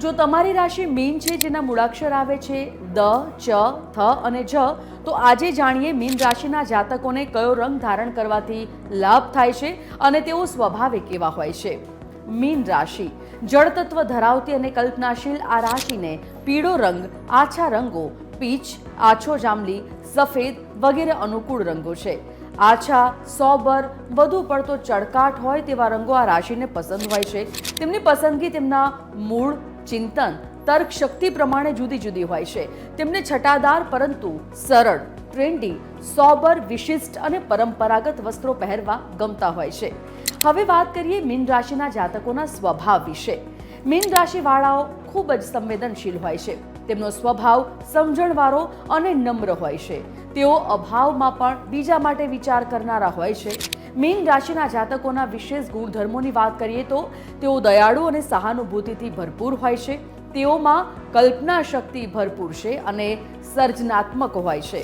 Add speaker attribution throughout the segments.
Speaker 1: જો તમારી રાશિ મીન છે, જેના મૂળાક્ષર આવે છે દ, ચ, થ અને જ, તો આજે જાણીએ મીન રાશિના જાતકોને કયો રંગ ધારણ કરવાથી લાભ થાય છે અને તેઓ સ્વભાવે કેવા હોય છે. મીન રાશિ જળ તત્વ ધરાવતી અને કલ્પનાશીલ આ રાશિને પીળો રંગ, આછા રંગો, પીચ, આછો જાંબલી, સફેદ વગેરે અનુકૂળ રંગો છે. આછા, સોબર, વધુ પડતો ચળકાટ હોય તેવા રંગો આ રાશિને પસંદ હોય છે. તેમની પસંદગી તેમના મૂળ, ચિંતન, તર્ક શક્તિ પ્રમાણે જુદી જુદી હોય છે. તેમને છટાદાર પરંતુ સરળ, ટ્રેન્ડી, સોબર, વિશિષ્ટ અને પરંપરાગત વસ્ત્રો પહેરવા ગમતા હોય છે. હવે વાત કરીએ મીન રાશિના જાતકોના સ્વભાવ વિશે. મીન રાશિવાળાઓ ખૂબ જ સંવેદનશીલ હોય છે. તેમનો સ્વભાવ સમજણવાળો અને નમ્ર હોય છે. તેઓ અભાવમાં પણ બીજા માટે વિચાર કરનારા હોય છે. મીન રાશિના જાતકોના વિશેષ ગુણધર્મોની વાત કરીએ તો તેઓ દયાળુ અને સહાનુભૂતિથી ભરપૂર હોય છે. તેઓમાં કલ્પના શક્તિ ભરપૂર છે અને સર્જનાત્મક હોય છે.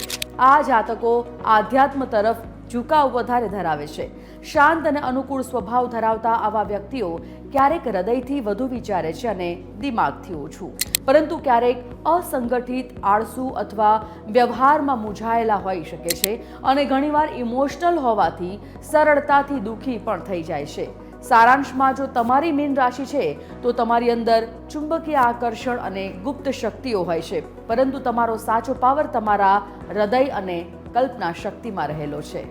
Speaker 1: આ જાતકો આધ્યાત્મ તરફ ઝુકાવ વધારે ધરાવે છે. શાંત અને અનુકૂળ સ્વભાવ ધરાવતા આવા વ્યક્તિઓ ક્યારેક હૃદયથી વધુ વિચારે છે અને દિમાગથી ઓછું, પરંતુ ક્યારેક અસંગઠિત, આળસુ અથવા વ્યવહારમાં મૂંઝાયેલા હોઈ શકે છે અને ઘણીવાર ઇમોશનલ હોવાથી સરળતાથી દુઃખી પણ થઈ જાય છે. સારાંશમાં, જો તમારી મીન રાશિ છે તો તમારી અંદર ચુંબકીય આકર્ષણ અને ગુપ્ત શક્તિઓ હોય છે, પરંતુ તમારો સાચો પાવર તમારા હૃદય અને કલ્પના શક્તિમાં રહેલો છે.